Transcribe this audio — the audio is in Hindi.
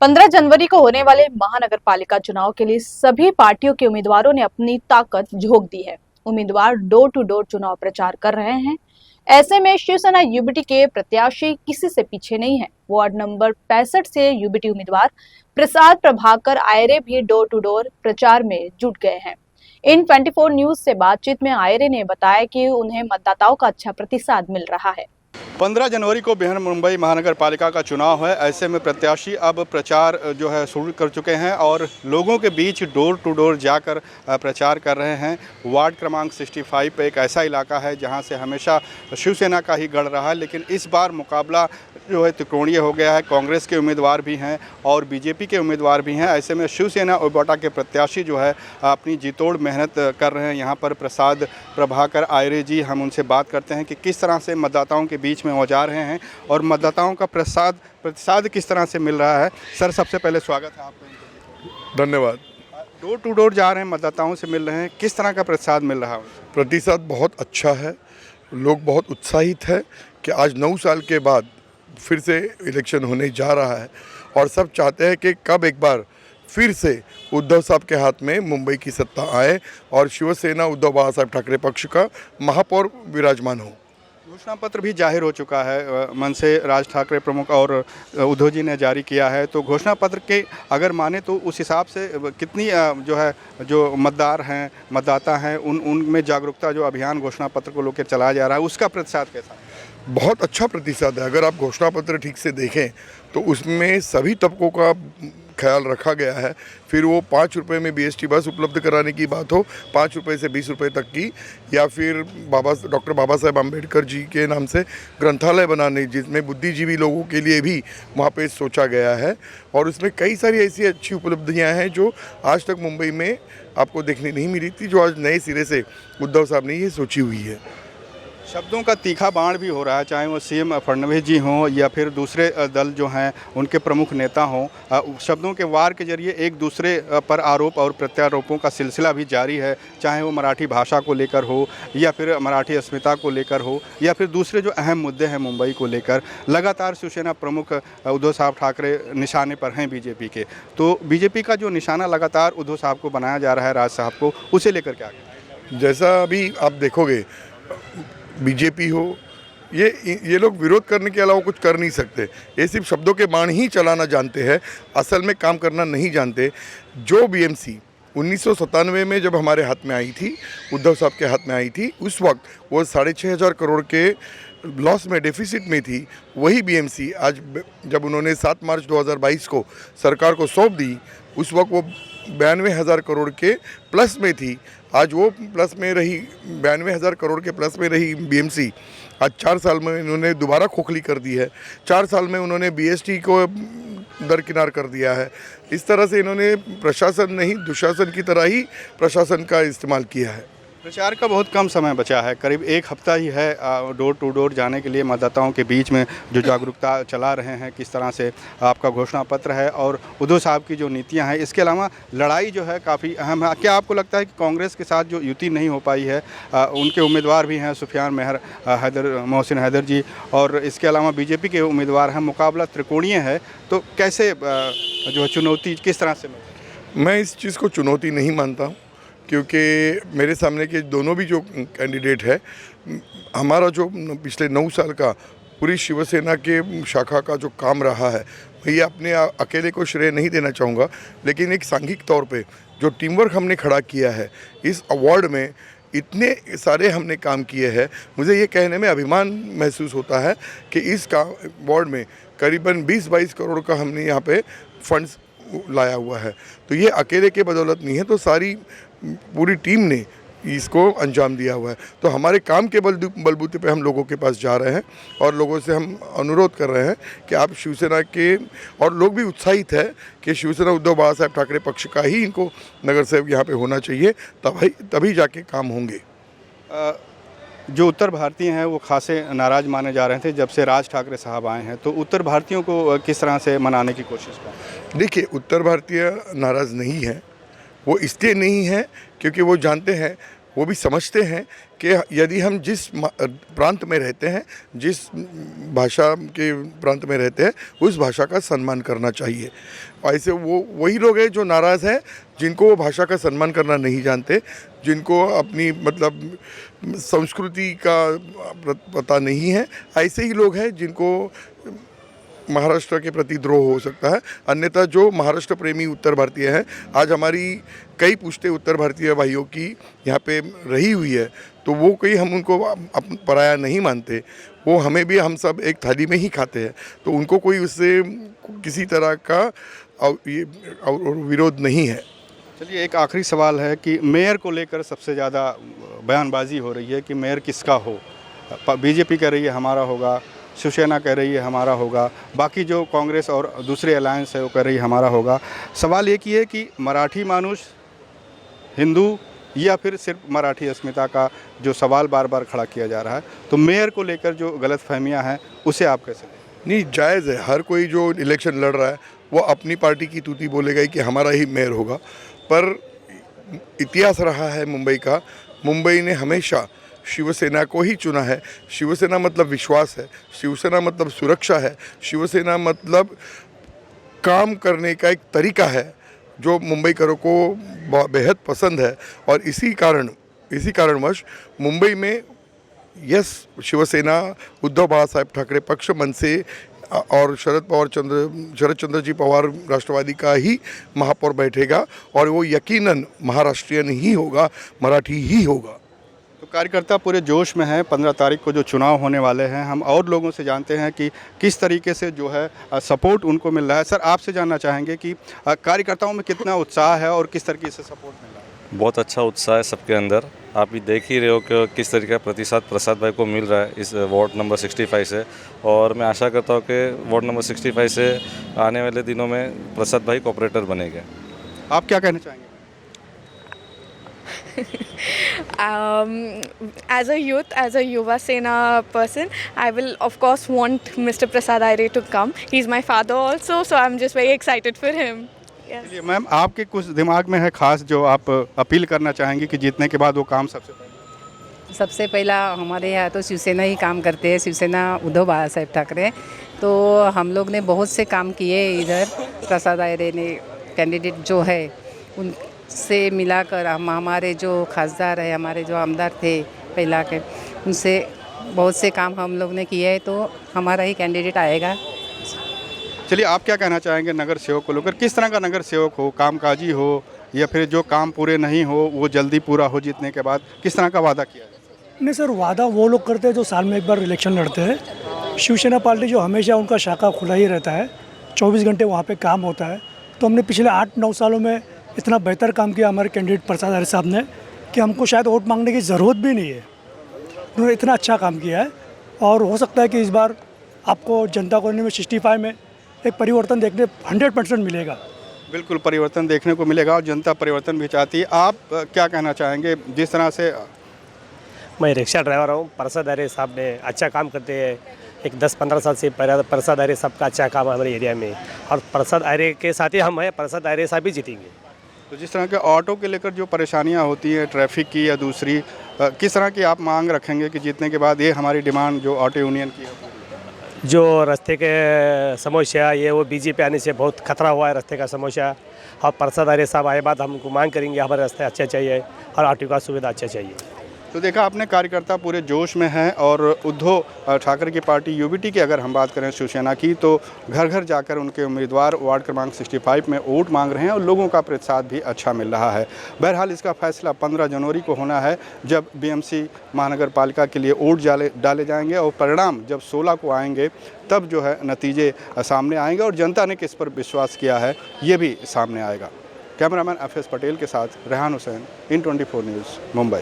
15 जनवरी को होने वाले महानगर पालिका चुनाव के लिए सभी पार्टियों के उम्मीदवारों ने अपनी ताकत झोंक दी है। उम्मीदवार डोर टू डोर चुनाव प्रचार कर रहे हैं। ऐसे में शिवसेना यूबीटी के प्रत्याशी किसी से पीछे नहीं है। वार्ड नंबर 65 से यूबीटी उम्मीदवार प्रसाद प्रभाकर आयरे भी डोर टू डोर प्रचार में जुट गए हैं। इन 24 न्यूज से बातचीत में आयरे ने बताया कि उन्हें मतदाताओं का अच्छा प्रतिसाद मिल रहा है। 15 जनवरी को बृहन्मुंबई महानगर पालिका का चुनाव है। ऐसे में प्रत्याशी अब प्रचार जो है शुरू कर चुके हैं और लोगों के बीच डोर टू डोर जाकर प्रचार कर रहे हैं। वार्ड क्रमांक 65 पे एक ऐसा इलाका है जहां से हमेशा शिवसेना का ही गढ़ रहा है, लेकिन इस बार मुकाबला जो है त्रिकोणीय हो गया है। कांग्रेस के उम्मीदवार भी हैं और बीजेपी के उम्मीदवार भी हैं। ऐसे में शिवसेना उबोटा के प्रत्याशी जो है अपनी जीतोड़ मेहनत कर रहे हैं। यहाँ पर प्रसाद प्रभाकर आयरे जी, हम उनसे बात करते हैं कि किस तरह से मतदाताओं के बीच में वो जा रहे हैं और मतदाताओं का प्रतिसाद किस तरह से मिल रहा है। सर, सबसे पहले स्वागत है आपका। धन्यवाद। डोर टू डोर जा रहे हैं, मतदाताओं से मिल रहे हैं, किस तरह का प्रतिसाद मिल रहा है? प्रतिसाद बहुत अच्छा है। लोग बहुत उत्साहित है कि आज 9 साल के बाद फिर से इलेक्शन होने जा रहा है और सब चाहते हैं कि कब एक बार फिर से उद्धव साहब के हाथ में मुंबई की सत्ता आए और शिवसेना उद्धव बाला साहब ठाकरे पक्ष का महापौर विराजमान हो। घोषणा पत्र भी जाहिर हो चुका है, मन से राज ठाकरे प्रमुख और उद्धव जी ने जारी किया है। तो घोषणा पत्र के अगर माने तो उस हिसाब से कितनी जो मतदाता हैं उनमें जागरूकता, जो अभियान घोषणा पत्र को लेकर चलाया जा रहा है, उसका प्रतिशत कैसा है? बहुत अच्छा प्रतिशत है। अगर आप घोषणा पत्र ठीक से देखें तो उसमें सभी तबकों का ख्याल रखा गया है। फिर वो 5 रुपये में BST बस उपलब्ध कराने की बात हो, 5 रुपये से 20 रुपये तक की, या फिर डॉक्टर बाबा साहेब आम्बेडकर जी के नाम से ग्रंथालय बनाने, जिसमें बुद्धिजीवी लोगों के लिए भी वहाँ पे सोचा गया है। और उसमें कई सारी ऐसी अच्छी उपलब्धियाँ हैं जो आज तक मुंबई में आपको देखने नहीं मिली थी, जो आज नए सिरे से उद्धव साहब ने ये सोची हुई है। शब्दों का तीखा बाण भी हो रहा है, चाहे वो CM फडणवीस जी हों या फिर दूसरे दल जो हैं उनके प्रमुख नेता हों। शब्दों के वार के जरिए एक दूसरे पर आरोप और प्रत्यारोपों का सिलसिला भी जारी है, चाहे वो मराठी भाषा को लेकर हो या फिर मराठी अस्मिता को लेकर हो या फिर दूसरे जो अहम मुद्दे हैं मुंबई को लेकर। लगातार शिवसेना प्रमुख उद्धव साहब ठाकरे निशाने पर हैं बीजेपी के। तो बीजेपी का जो निशाना लगातार उद्धव साहब को बनाया जा रहा है, राज साहब को, उसे लेकर क्या कहना है? जैसा अभी आप देखोगे, बीजेपी हो, ये लोग विरोध करने के अलावा कुछ कर नहीं सकते। ये सिर्फ शब्दों के बाण ही चलाना जानते हैं, असल में काम करना नहीं जानते। जो BMC 1997 में जब हमारे हाथ में आई थी, उद्धव साहब के हाथ में आई थी, उस वक्त वो 6,500 करोड़ के लॉस में, डेफिसिट में थी। वही BMC आज जब उन्होंने 7 मार्च 2022 को सरकार को सौंप दी, उस वक्त वो 92,000 करोड़ के प्लस में थी। आज वो प्लस में रही, 92,000 करोड़ के प्लस में रही BMC। आज 4 साल में इन्होंने दोबारा खोखली कर दी है। 4 साल में उन्होंने BST को दरकिनार कर दिया है। इस तरह से इन्होंने प्रशासन नहीं, दुशासन की तरह ही प्रशासन का इस्तेमाल किया है। प्रचार का बहुत कम समय बचा है, करीब 1 हफ्ता ही है डोर टू डोर जाने के लिए। मतदाताओं के बीच में जो जागरूकता चला रहे हैं, किस तरह से आपका घोषणा पत्र है और उद्धव साहब की जो नीतियां हैं, इसके अलावा लड़ाई जो है काफ़ी अहम है। क्या आपको लगता है कि कांग्रेस के साथ जो युति नहीं हो पाई है, उनके उम्मीदवार भी हैं सुफियान मोहसिन हैदर जी, और इसके अलावा बीजेपी के उम्मीदवार हैं, मुकाबला त्रिकोणीय है, तो कैसे जो चुनौती किस तरह से? मैं इस चीज़ को चुनौती नहीं मानता हूँ, क्योंकि मेरे सामने के दोनों भी जो कैंडिडेट है, हमारा जो पिछले 9 साल का पूरी शिवसेना के शाखा का जो काम रहा है, मैं ये अपने अकेले को श्रेय नहीं देना चाहूँगा, लेकिन एक सांघिक तौर पे जो टीम वर्क हमने खड़ा किया है, इस अवार्ड में इतने सारे हमने काम किए हैं। मुझे ये कहने में अभिमान महसूस होता है कि इस अवार्ड में करीबन 20-22 करोड़ का हमने यहाँ पे फंड्स लाया हुआ है। तो ये अकेले के बदौलत नहीं है, तो सारी पूरी टीम ने इसको अंजाम दिया हुआ है। तो हमारे काम के बलबूते पे हम लोगों के पास जा रहे हैं और लोगों से हम अनुरोध कर रहे हैं कि आप शिवसेना के, और लोग भी उत्साहित है कि शिवसेना उद्धव बाला साहब ठाकरे पक्ष का ही इनको नगर सेवक यहाँ पे होना चाहिए, तभी जाके काम होंगे। जो उत्तर भारतीय हैं वो खासे नाराज़ माने जा रहे थे जब से राज ठाकरे साहब आए हैं, तो उत्तर भारतीयों को किस तरह से मनाने की कोशिश करें? देखिए, उत्तर भारतीय नाराज़ नहीं है। वो इसलिए नहीं है क्योंकि वो जानते हैं वो भी समझते हैं कि यदि हम जिस प्रांत में रहते हैं, जिस भाषा के प्रांत में रहते हैं, उस भाषा का सम्मान करना चाहिए। ऐसे वही लोग हैं जो नाराज़ हैं, जिनको वो भाषा का सम्मान करना नहीं जानते, जिनको अपनी मतलब संस्कृति का पता नहीं है। ऐसे ही लोग हैं जिनको महाराष्ट्र के प्रति द्रोह हो सकता है। अन्यथा जो महाराष्ट्र प्रेमी उत्तर भारतीय हैं, आज हमारी कई पुश्तें उत्तर भारतीय भाइयों की यहाँ पे रही हुई है, तो वो कोई हम उनको पराया नहीं मानते। वो हमें भी, हम सब एक थाली में ही खाते हैं, तो उनको कोई उससे किसी तरह का विरोध नहीं है। चलिए, एक आखिरी सवाल है कि मेयर को लेकर सबसे ज़्यादा बयानबाजी हो रही है कि मेयर किसका हो। बीजेपी कह रही है हमारा होगा, शिवसेना कह रही है हमारा होगा, बाकी जो कांग्रेस और दूसरे अलायंस है वो कह रही है हमारा होगा। सवाल एक ही है कि मराठी मानुष हिंदू या फिर सिर्फ मराठी अस्मिता का जो सवाल बार बार खड़ा किया जा रहा है, तो मेयर को लेकर जो गलतफहमियां हैं उसे आप कैसे देखें? नहीं, जायज़ है। हर कोई जो इलेक्शन लड़ रहा है वो अपनी पार्टी की तूती बोलेगा कि हमारा ही मेयर होगा, पर इतिहास रहा है मुंबई का। मुंबई ने हमेशा शिवसेना को ही चुना है। शिवसेना मतलब विश्वास है, शिवसेना मतलब सुरक्षा है, शिवसेना मतलब काम करने का एक तरीका है जो मुंबईकरों को बेहद पसंद है। और इसी कारणवश मुंबई में शिवसेना, उद्धव बाला साहेब ठाकरे पक्ष, मनसे और शरद चंद्र जी पवार राष्ट्रवादी का ही महापौर बैठेगा, और वो यकीनन महाराष्ट्रियन ही होगा, मराठी ही होगा। तो कार्यकर्ता पूरे जोश में हैं। 15 तारीख को जो चुनाव होने वाले हैं, हम और लोगों से जानते हैं कि किस तरीके से जो है सपोर्ट उनको मिल रहा है। सर, आपसे जानना चाहेंगे कि कार्यकर्ताओं में कितना उत्साह है और किस तरीके से सपोर्ट मिल रहा है? बहुत अच्छा उत्साह है सबके अंदर। आप भी देख ही रहे हो कि किस तरीके का प्रतिशत प्रसाद भाई को मिल रहा है इस वार्ड नंबर 65 से, और मैं आशा करता हूँ कि वार्ड नंबर 65 से आने वाले दिनों में प्रसाद भाई कोऑपरेटर बनेंगे। आप क्या कहना चाहेंगे? As a youth, as a Yuva Sena person, I will of course want Mr. Prasad Aire to come. He's my father also, so I'm just very excited for him. Yes. चलिए मैम, आपके कुछ दिमाग में है खास जो आप अपील करना चाहेंगे कि जीतने के बाद वो काम सबसे पहला हमारे यहाँ तो शिवसेना ही काम करते हैं, शिवसेना उद्धव बाला साहेब ठाकरे। तो हम लोग ने बहुत से काम किए इधर। प्रसाद आयरे ने कैंडिडेट जो है उनसे मिलाकर हमारे जो खासदार है, हमारे जो आमदार थे पहला के, उनसे बहुत से काम हम लोग ने किए हैं, तो हमारा ही कैंडिडेट आएगा। चलिए, आप क्या कहना चाहेंगे नगर सेवक को लेकर? किस तरह का नगर सेवक हो, कामकाजी हो या फिर जो काम पूरे नहीं हो वो जल्दी पूरा हो जीतने के बाद, किस तरह का वादा किया जाए? नहीं सर, वादा वो लोग करते हैं जो साल में एक बार इलेक्शन लड़ते हैं। शिवसेना पार्टी जो हमेशा उनका शाखा खुला ही रहता है, 24 घंटे वहाँ पे काम होता है। तो हमने पिछले 8-9 सालों में इतना बेहतर काम किया हमारे कैंडिडेट प्रसाद आर्य साहब ने कि हमको शायद वोट मांगने की ज़रूरत भी नहीं है। उन्होंने इतना अच्छा काम किया है, और हो सकता है कि इस बार आपको जनता कॉलोनी में 65 में एक परिवर्तन देखने 100% मिलेगा। बिल्कुल परिवर्तन देखने को मिलेगा और जनता परिवर्तन भी चाहती है। आप क्या कहना चाहेंगे? जिस तरह से मैं रिक्शा ड्राइवर हूँ, प्रसाद आर्य साहब ने अच्छा काम करते हैं। एक 10-15 साल से प्रसाद आर्य साहब का अच्छा काम है हमारे एरिया में, और प्रसाद आर्य के साथ ही हम हैं, प्रसाद आर्य साहब ही जीतेंगे। तो जिस तरह के ऑटो के लेकर जो परेशानियां होती हैं, ट्रैफिक की या दूसरी, किस तरह की आप मांग रखेंगे कि जीतने के बाद ये हमारी डिमांड जो ऑटो यूनियन की है? जो रास्ते के समस्या ये वो बीजेपी आने से बहुत खतरा हुआ है रास्ते का समस्या, और प्रसाद आर्य साहब आए बाद हम उनको मांग करेंगे हमारे रास्ते अच्छे चाहिए और ऑटो का सुविधा अच्छा चाहिए। तो देखा आपने, कार्यकर्ता पूरे जोश में हैं। और उद्धव ठाकरे की पार्टी यूबीटी की अगर हम बात करें शिवसेना की, तो घर घर जाकर उनके उम्मीदवार वार्ड क्रमांक 65 में वोट मांग रहे हैं और लोगों का प्रतिसाद भी अच्छा मिल रहा है। बहरहाल इसका फैसला 15 जनवरी को होना है, जब बीएमसी महानगर पालिका के लिए वोट डाले जाएंगे, और परिणाम जब 16 को आएंगे तब जो है नतीजे सामने आएंगे और जनता ने किस पर विश्वास किया है ये भी सामने आएगा। कैमरामैन FS पटेल के साथ रेहान हुसैन, IN24 न्यूज़, मुंबई।